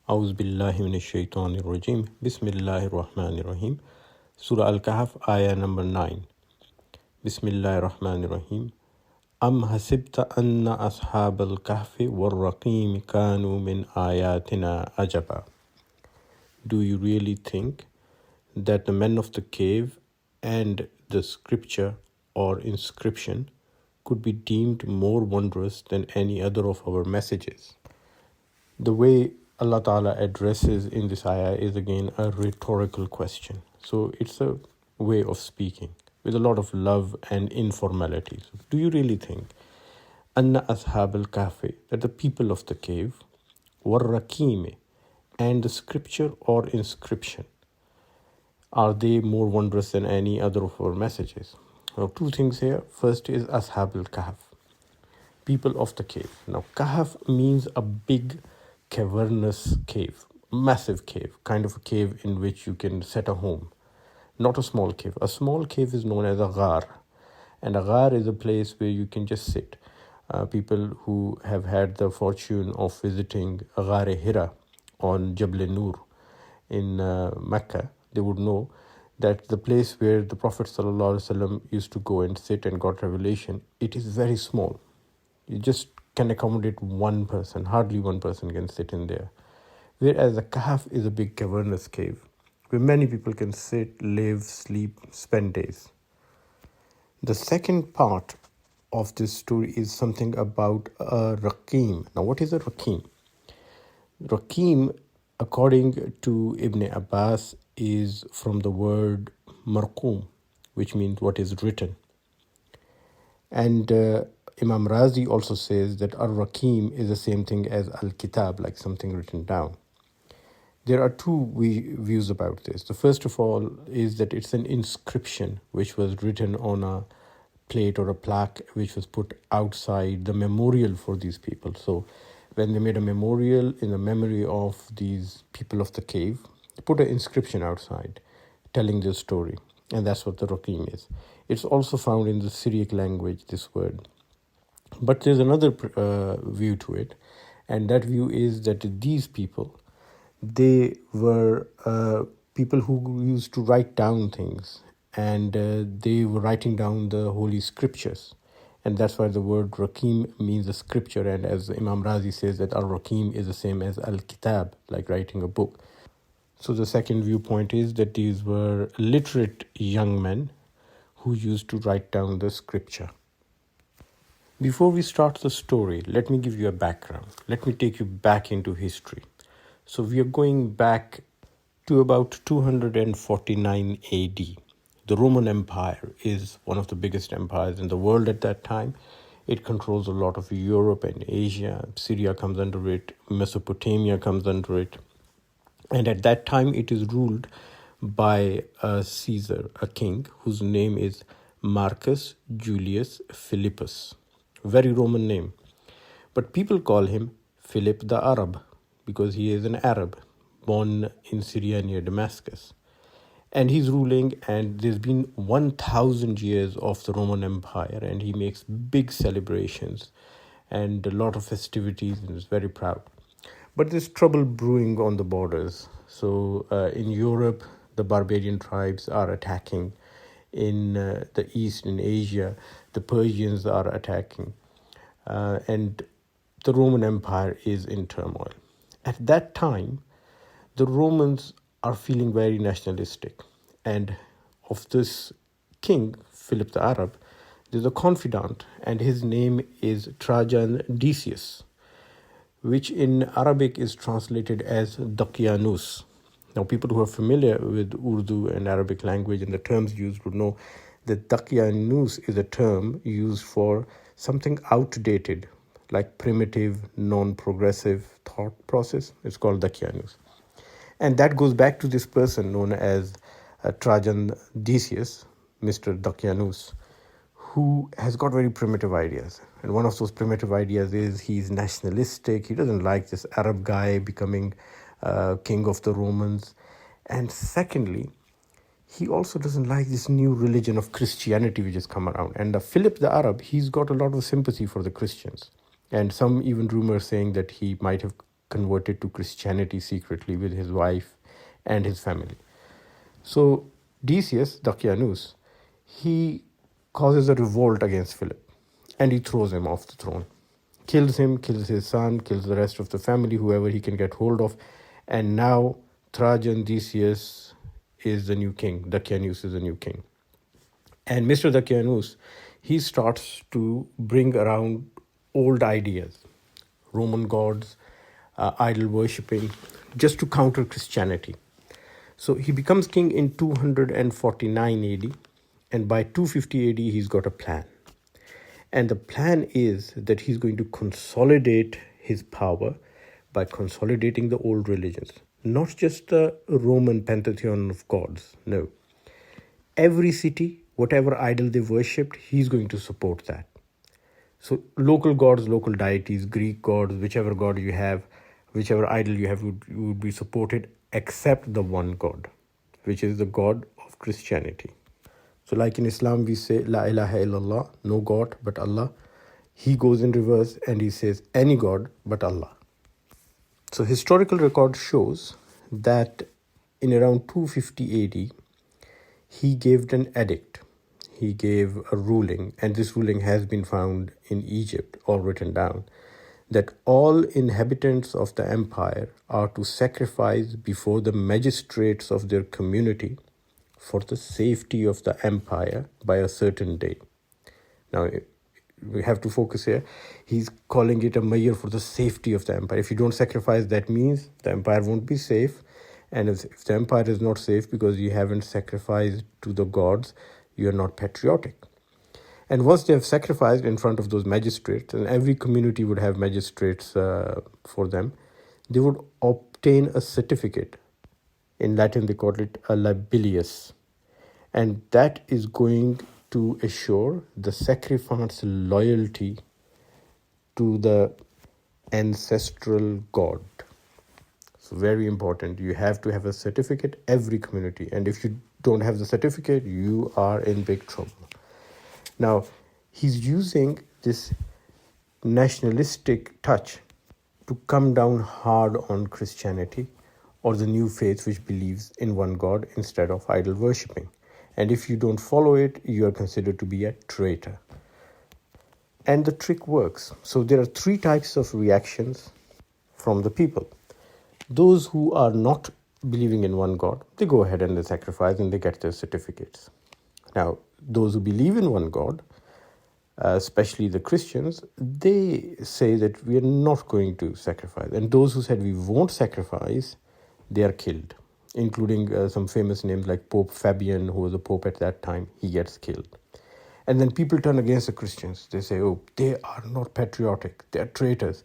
A'udhu billahi minash shaitanir rajim. Bismillahir rahmanir rahim. Surah Al-KAHF, ayah number 9. Bismillahir rahmanir rahim. Am hasibta anna ashab al-kahfi wal-raqim kanu min ayatina ajaba. Do you really think that the men of the cave and the scripture or inscription could be deemed more wondrous than any other of our messages? The way Allah Ta'ala addresses in this ayah is again a rhetorical question. So it's a way of speaking with a lot of love and informality. So do you really think Anna Ashab al-Kahfi, that the people of the cave, were Rakime, and the scripture or inscription, are they more wondrous than any other of our messages? Now, two things here. First is Ashab al-Kahf, people of the cave. Now, Kahf means a big cavernous cave, massive cave, kind of a cave in which you can set a home, not a small cave. A small cave is known as a ghar, and a ghar is a place where you can just sit. People who have had the fortune of visiting Ghar-e Hira on Jabal Nur in Mecca, they would know that the place where the Prophet ﷺ used to go and sit and got revelation, it is very small. You just can accommodate one person, hardly one person can sit in there. Whereas a kahf is a big cavernous cave where many people can sit, live, sleep, spend days. The second part of this story is something about a Rakim. Now, what is a Rakim? Rakim, according to Ibn Abbas, is from the word marqum, which means what is written. And Imam Razi also says that Ar-Rakim is the same thing as Al-Kitab, like something written down. There are two views about this. The first of all is that it's an inscription which was written on a plate or a plaque which was put outside the memorial for these people. So when they made a memorial in the memory of these people of the cave, they put an inscription outside telling their story. And that's what the Rakim is. It's also found in the Syriac language, this word. But there's another view to it. And that view is that these people, they were people who used to write down things. And they were writing down the holy scriptures. And that's why the word Rakim means a scripture. And as Imam Razi says, that Al-Rakim is the same as Al-Kitab, like writing a book. So the second viewpoint is that these were literate young men who used to write down the scripture. Before we start the story, let me give you a background. Let me take you back into history. So we are going back to about 249 AD. The Roman Empire is one of the biggest empires in the world at that time. It controls a lot of Europe and Asia. Syria comes under it. Mesopotamia comes under it. And at that time, it is ruled by a Caesar, a king, whose name is Marcus Julius Philippus. Very Roman name. But people call him Philip the Arab because he is an Arab born in Syria near Damascus. And he's ruling, and there's been 1,000 years of the Roman Empire, and he makes big celebrations and a lot of festivities and is very proud. But there's trouble brewing on the borders. So in Europe, the barbarian tribes are attacking. In the East, in Asia, the Persians are attacking. And the Roman Empire is in turmoil. At that time, the Romans are feeling very nationalistic. And of this king, Philip the Arab, there's a confidant, and his name is Trajan Decius, which in Arabic is translated as Daqyanus. Now, people who are familiar with Urdu and Arabic language and the terms used would know that Daqyanus is a term used for something outdated, like primitive, non-progressive thought process. It's called Daqyanus. And that goes back to this person known as Trajan Decius, Mr. Daqyanus, who has got very primitive ideas. And one of those primitive ideas is he's nationalistic. He doesn't like this Arab guy becoming king of the Romans. And secondly, he also doesn't like this new religion of Christianity which has come around. And Philip the Arab, he's got a lot of sympathy for the Christians. And some even rumors saying that he might have converted to Christianity secretly with his wife and his family. So Decius, Dakianus, he causes a revolt against Philip and he throws him off the throne. Kills him, kills his son, kills the rest of the family, whoever he can get hold of. And now Trajan Decius is the new king. Dakianus is the new king. And Mr. Dakianus, he starts to bring around old ideas, Roman gods, idol worshipping, just to counter Christianity. So he becomes king in 249 AD, and by 250 AD, he's got a plan. And the plan is that he's going to consolidate his power by consolidating the old religions, not just the Roman pantheon of gods, no. Every city, whatever idol they worshipped, he's going to support that. So local gods, local deities, Greek gods, whichever god you have, whichever idol you have would be supported, except the one God, which is the God of Christianity. So like in Islam, we say, La ilaha illallah, no God but Allah. He goes in reverse and he says, any God but Allah. So historical record shows that in around 250 AD, he gave an edict. He gave a ruling, and this ruling has been found in Egypt, all written down, that all inhabitants of the empire are to sacrifice before the magistrates of their community for the safety of the empire by a certain day. Now, we have to focus here. He's calling it a measure for the safety of the empire. If you don't sacrifice, that means the empire won't be safe. And if the empire is not safe because you haven't sacrificed to the gods, you are not patriotic. And once they have sacrificed in front of those magistrates, and every community would have magistrates for them, they would obtain a certificate. In Latin, they call it a libellus. And that is going to assure the sacrificant's loyalty to the ancestral god. So very important. You have to have a certificate, every community. And if you don't have the certificate, you are in big trouble. Now, he's using this nationalistic touch to come down hard on Christianity or the new faith which believes in one God instead of idol worshipping. And if you don't follow it, you are considered to be a traitor. And the trick works. So there are three types of reactions from the people. Those who are not believing in one God, they go ahead and they sacrifice and they get their certificates. Now, those who believe in one God, especially the Christians, they say that we are not going to sacrifice. And those who said we won't sacrifice, they are killed, including some famous names like Pope Fabian, who was a pope at that time. He gets killed. And then people turn against the Christians. They say, oh, they are not patriotic. They are traitors.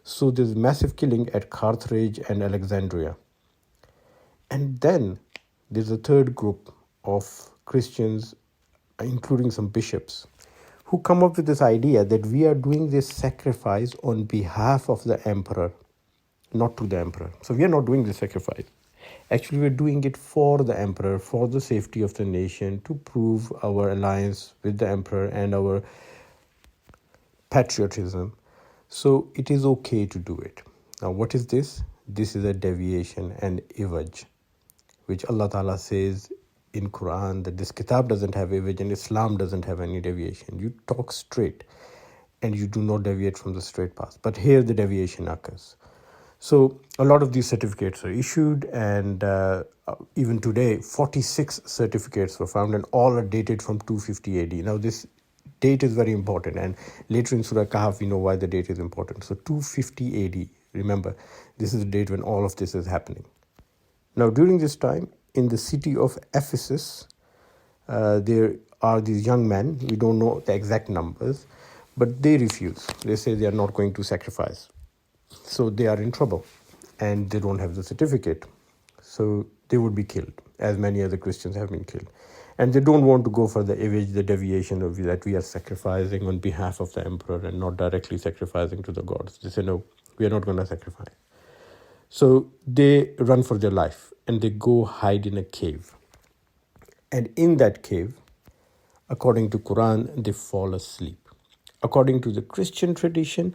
So there's massive killing at Carthage and Alexandria. And then there's a third group of Christians, including some bishops, who come up with this idea that we are doing this sacrifice on behalf of the emperor, not to the emperor. So we are not doing this sacrifice. Actually, we're doing it for the emperor, for the safety of the nation, to prove our alliance with the emperor and our patriotism. So it is okay to do it. Now, what is this? This is a deviation and ivaj, which Allah Ta'ala says in Quran that this kitab doesn't have ivaj and Islam doesn't have any deviation. You talk straight and you do not deviate from the straight path. But here the deviation occurs. So a lot of these certificates are issued, and even today 46 certificates were found, and all are dated from 250 AD. Now this date is very important, and later in Surah KAHF we know why the date is important. So 250 AD, remember, this is the date when all of this is happening. Now during this time, in the city of Ephesus, there are these young men, we don't know the exact numbers, but they refuse. They say they are not going to sacrifice. So they are in trouble and they don't have the certificate. So they would be killed, as many other Christians have been killed. And they don't want to go for the image, the deviation of that we are sacrificing on behalf of the emperor and not directly sacrificing to the gods. They say, no, we are not going to sacrifice. So they run for their life and they go hide in a cave. And in that cave, according to Quran, they fall asleep. According to the Christian tradition,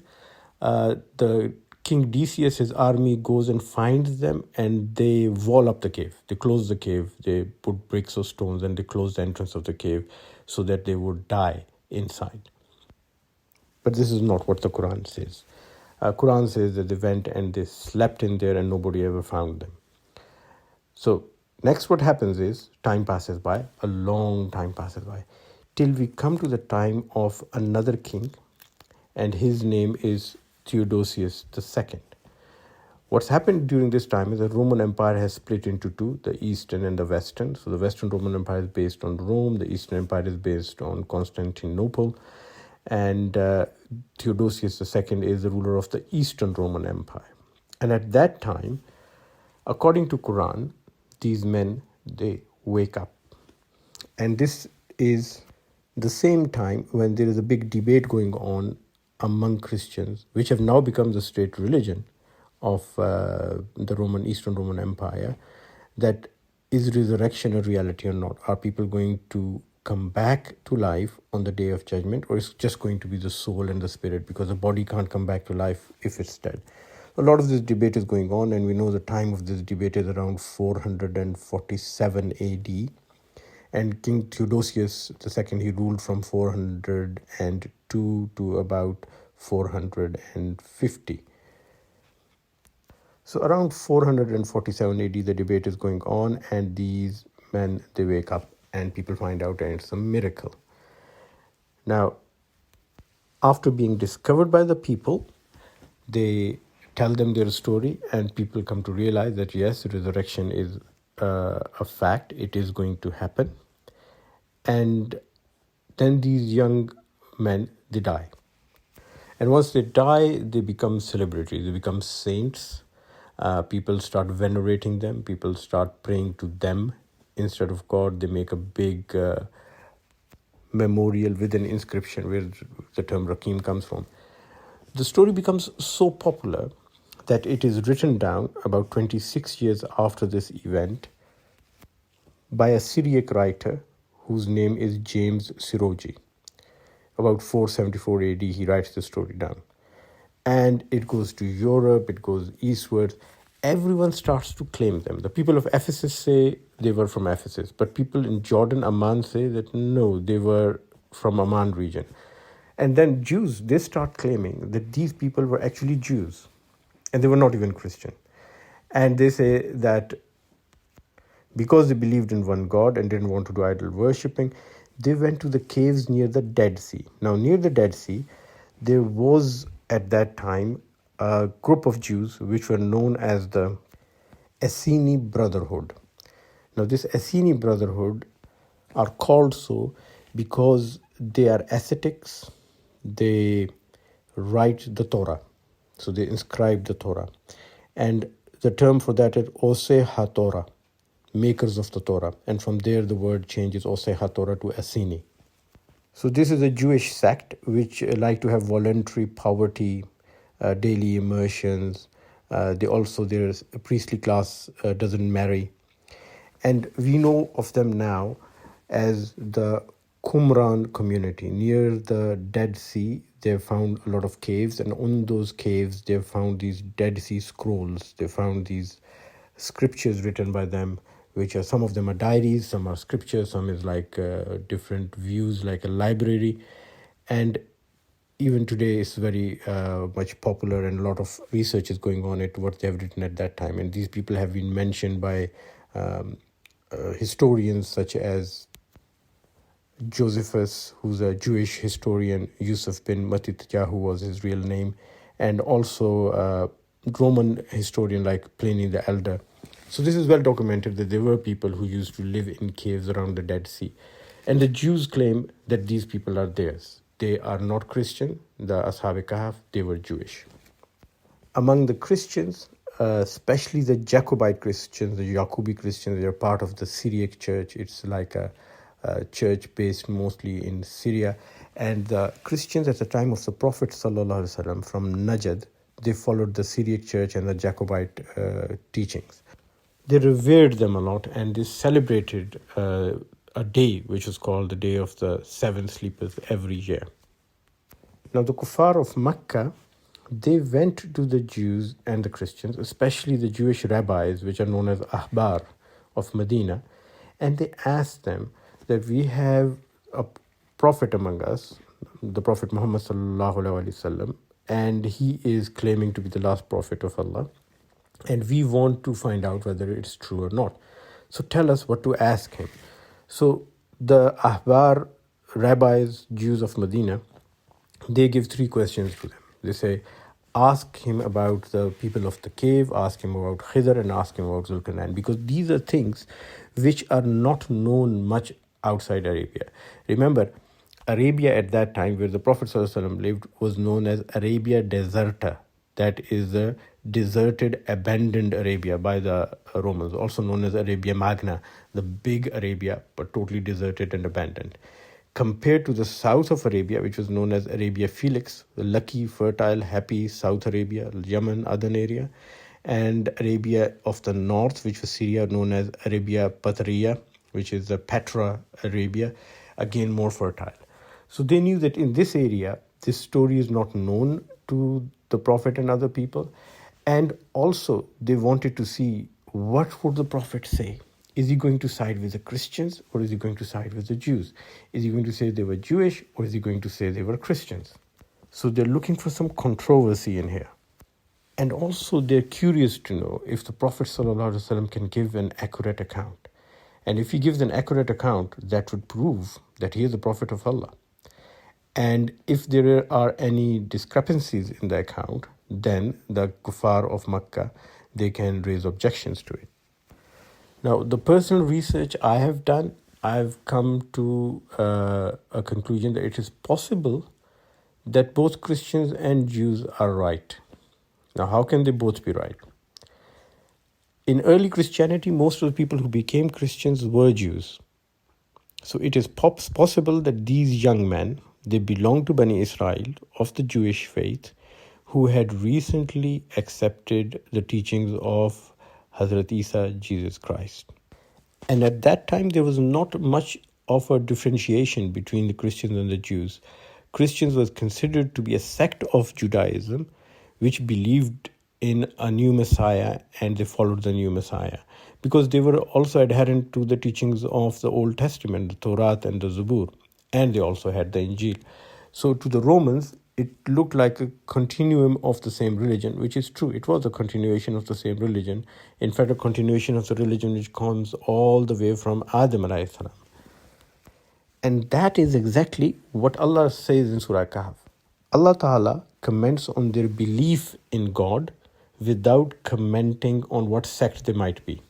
the King Decius' army goes and finds them, and they wall up the cave. They close the cave. They put bricks or stones, and they close the entrance of the cave so that they would die inside. But this is not what the Quran says. Quran says that they went and they slept in there and nobody ever found them. So next what happens is time passes by, a long time passes by, till we come to the time of another king, and his name is Theodosius II. What's happened during this time is the Roman Empire has split into two, the Eastern and the Western. So the Western Roman Empire is based on Rome, the Eastern Empire is based on Constantinople, and Theodosius II is the ruler of the Eastern Roman Empire. And at that time, according to Quran, these men, they wake up. And this is the same time when there is a big debate going on among Christians, which have now become the state religion of the Eastern Roman Empire, that is resurrection a reality or not? Are people going to come back to life on the day of judgment, or is it just going to be the soul and the spirit, because the body can't come back to life if it's dead? A lot of this debate is going on, and we know the time of this debate is around 447 AD. And King Theodosius II, he ruled from 402 to about 450. So around 447 AD, the debate is going on, and these men, they wake up, and people find out, and it's a miracle. Now, after being discovered by the people, they tell them their story, and people come to realize that yes, resurrection is a fact, it is going to happen. And then these young men, they die. And once they die, they become celebrities, they become saints. People start venerating them, people start praying to them instead of God. They make a big memorial with an inscription where the term Rakim comes from. The story becomes so popular that it is written down about 26 years after this event by a Syriac writer whose name is James Siroji. About 474 AD, he writes the story down. And it goes to Europe, it goes eastwards. Everyone starts to claim them. The people of Ephesus say they were from Ephesus, but people in Jordan, Amman say that no, they were from Amman region. And then Jews, they start claiming that these people were actually Jews, and they were not even Christian. And they say that because they believed in one God and didn't want to do idol worshipping, they went to the caves near the Dead Sea. Now, near the Dead Sea, there was at that time a group of Jews which were known as the Essene Brotherhood. Now, this Essene Brotherhood are called so because they are ascetics. They write the Torah, so they inscribe the Torah. And the term for that is Oseh HaTorah, makers of the Torah. And from there, the word changes Oseh HaTorah to Essene. So this is a Jewish sect which like to have voluntary poverty, daily immersions. Their priestly class doesn't marry. And we know of them now as the Qumran community. Near the Dead Sea, they found a lot of caves, and on those caves, they found these Dead Sea scrolls. They found these scriptures written by them, which are, some of them are diaries, some are scriptures, some is like different views, like a library. And even today, it's very much popular, and a lot of research is going on at what they have written at that time. And these people have been mentioned by historians such as Josephus, who's a Jewish historian, Yusuf bin Matityahu was his real name, and also Roman historian like Pliny the Elder. So this is well documented that there were people who used to live in caves around the Dead Sea. And the Jews claim that these people are theirs. They are not Christian, the Ashab-e-Kahf, they were Jewish. Among the Christians, especially the Jacobite Christians, the Jacobi Christians, they are part of the Syriac church. It's like a church based mostly in Syria. And the Christians at the time of the Prophet ﷺ from Najd, they followed the Syriac church and the Jacobite teachings. They revered them a lot, and they celebrated a day which is called the Day of the Seven Sleepers every year. Now the Kuffar of Mecca, they went to the Jews and the Christians, especially the Jewish rabbis, which are known as Ahbar of Medina, and they asked them that we have a prophet among us, the Prophet Muhammad sallallahu alaihi wasallam, and he is claiming to be the last prophet of Allah, and we want to find out whether it's true or not. So tell us what to ask him. So the Ahbar rabbis, Jews of Medina, they give 3 questions to them. They say, ask him about the people of the cave, ask him about Khidr, and ask him about Zulkarnain, because these are things which are not known much outside Arabia. Remember, Arabia at that time, where the Prophet ﷺ lived, was known as Arabia Deserta. That is the deserted, abandoned Arabia by the Romans, also known as Arabia Magna, the big Arabia, but totally deserted and abandoned. Compared to the south of Arabia, which was known as Arabia Felix, the lucky, fertile, happy South Arabia, Yemen, Aden area, and Arabia of the north, which was Syria, known as Arabia Patriya, which is the Petra Arabia, again more fertile. So they knew that in this area, this story is not known to the Prophet and other people. And also they wanted to see, what would the Prophet say? Is he going to side with the Christians, or is he going to side with the Jews? Is he going to say they were Jewish, or is he going to say they were Christians? So they're looking for some controversy in here. And also they're curious to know if the Prophet ﷺ can give an accurate account. And if he gives an accurate account, that would prove that he is the Prophet of Allah. And if there are any discrepancies in the account, then the kuffar of Makkah, they can raise objections to it. Now, the personal research I have done, I've come to a conclusion that it is possible that both Christians and Jews are right. Now, how can they both be right? In early Christianity, most of the people who became Christians were Jews. So it is possible that these young men, they belonged to Bani Israel of the Jewish faith, who had recently accepted the teachings of Hazrat Isa, Jesus Christ. And at that time, there was not much of a differentiation between the Christians and the Jews. Christians was considered to be a sect of Judaism, which believed in a new Messiah, and they followed the new Messiah, because they were also adherent to the teachings of the Old Testament, the Torah and the Zabur, and they also had the Injil. So to the Romans, it looked like a continuum of the same religion, which is true. It was a continuation of the same religion. In fact, a continuation of the religion which comes all the way from Adam alayhi salam. And that is exactly what Allah says in Surah KAHF. Allah Ta'ala comments on their belief in God without commenting on what sect they might be.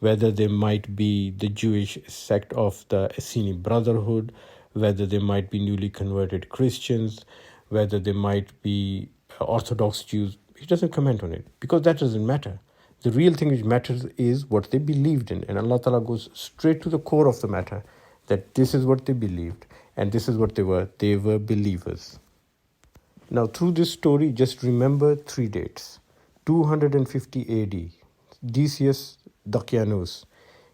Whether they might be the Jewish sect of the Essene Brotherhood, whether they might be newly converted Christians, whether they might be Orthodox Jews. He doesn't comment on it, because that doesn't matter. The real thing which matters is what they believed in. And Allah Ta'ala goes straight to the core of the matter, that this is what they believed and this is what they were. They were believers. Now, through this story, just remember 3 dates. 250 AD, Decius Dacianus,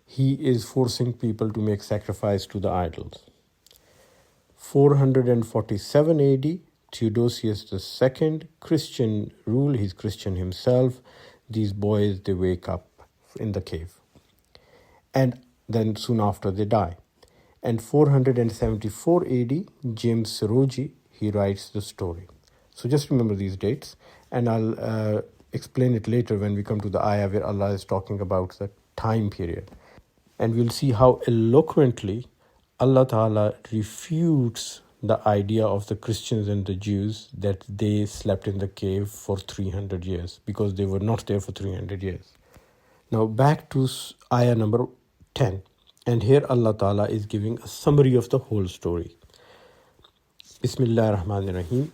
he is forcing people to make sacrifice to the idols. 447 AD, Theodosius II, Christian rule, he's Christian himself. These boys, they wake up in the cave. And then soon after they die. And 474 AD, James Siroji, he writes the story. So just remember these dates, and I'll explain it later when we come to the ayah where Allah is talking about the time period. And we'll see how eloquently Allah Ta'ala refutes the idea of the Christians and the Jews that they slept in the cave for 300 years, because they were not there for 300 years. Now back to ayah number 10. And here Allah Ta'ala is giving a summary of the whole story. Bismillah ar-Rahman ar-Rahim.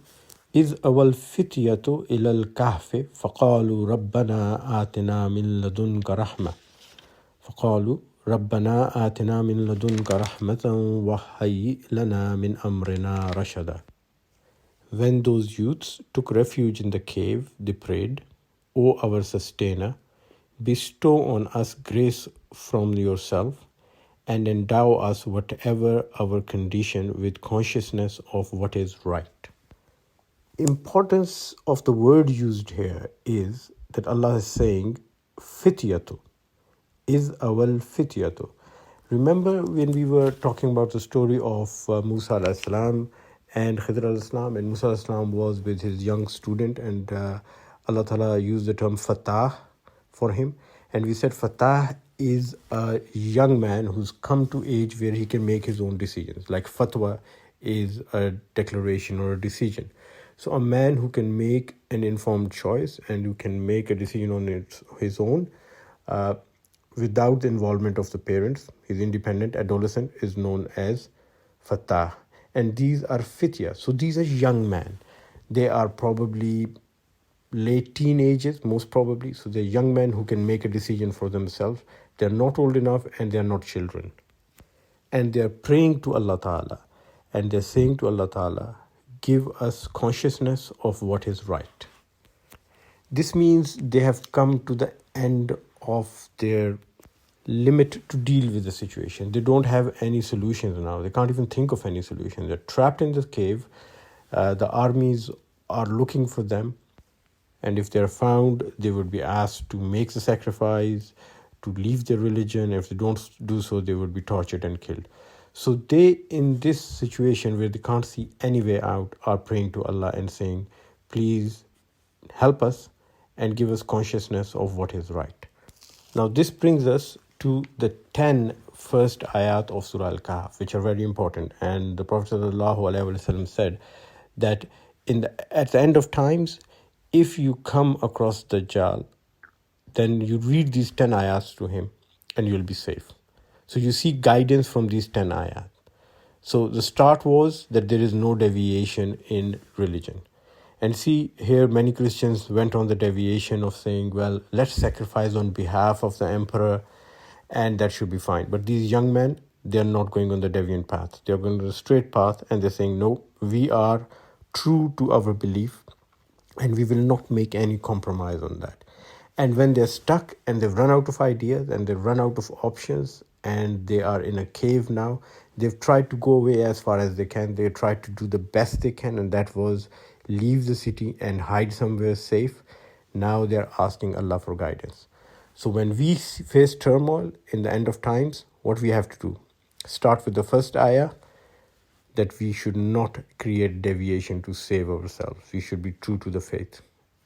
إذ أوى الفتية إلى الكهف فقالوا ربنا آتنا من لدنك رحمة فقالوا ربنا آتنا من لدنك رحمة وهيئ لنا من أمرنا رشدا. When those youths took refuge in the cave, they prayed, O our sustainer, bestow on us grace from yourself and endow us whatever our condition with consciousness of what is right. importance of the word used here is that Allah is saying fityatu is awal fityatu. Remember when we were talking about the story of Musa alayhi salam and Khidr alayhi salam, and Musa alayhi salam was with his young student, and Allah Ta'ala used the term fatah for him, and we said fatah is a young man who's come to age where he can make his own decisions, like fatwa is a declaration or a decision. So a man who can make an informed choice and who can make a decision on his own without the involvement of the parents, his independent adolescent, is known as fatah. And these are fitya. So these are young men. They are probably late teenagers, most probably. So they're young men who can make a decision for themselves. They're not old enough and they're not children. And they're praying to Allah Ta'ala. And they're saying to Allah Ta'ala, give us consciousness of what is right. This means they have come to the end of their limit to deal with the situation. They don't have any solutions now. They can't even think of any solutions. They're trapped in the cave. The armies are looking for them. And if they're found, they would be asked to make the sacrifice, to leave their religion. If they don't do so, they would be tortured and killed. So they, in this situation where they can't see any way out, are praying to Allah and saying, please help us and give us consciousness of what is right. Now this brings us to the 10 first ayat of Surah Al-Kahf, which are very important. And the Prophet ﷺ said that at the end of times, if you come across Dajjal, then you read these 10 ayats to him and you'll be safe. So you seek guidance from these 10 ayat. So the start was that there is no deviation in religion. And see, here many Christians went on the deviation of saying, well, let's sacrifice on behalf of the emperor and that should be fine. But these young men, they're not going on the deviant path. They're going on the straight path and they're saying, no, we are true to our belief and we will not make any compromise on that. And when they're stuck and they've run out of ideas and they've run out of options and they are in a cave now, they've tried to go away as far as they can. They tried to do the best they can, and that was leave the city and hide somewhere safe. Now they're asking Allah for guidance. So when we face turmoil in the end of times, what we have to do? Start with the first ayah, that we should not create deviation to save ourselves. We should be true to the faith.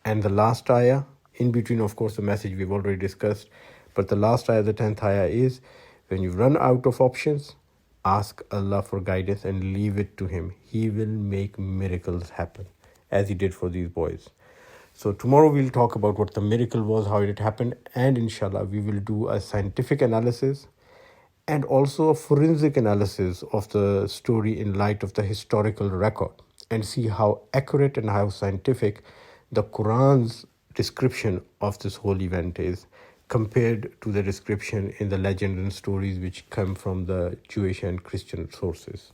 And the last ayah, in between, of course, the message we've already discussed, but the last ayah, the 10th ayah, is when you run out of options, ask Allah for guidance and leave it to Him. He will make miracles happen, as He did for these boys. So tomorrow we'll talk about what the miracle was, how it happened, and inshallah we will do a scientific analysis and also a forensic analysis of the story in light of the historical record, and see how accurate and how scientific the Quran's description of this whole event is compared to the description in the legends and stories which come from the Jewish and Christian sources.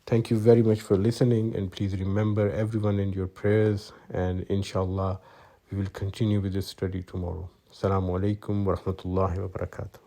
Thank you very much for listening, and please remember everyone in your prayers, and inshallah we will continue with this study tomorrow. Assalamu alaikum wa rahmatullahi wa barakatuh.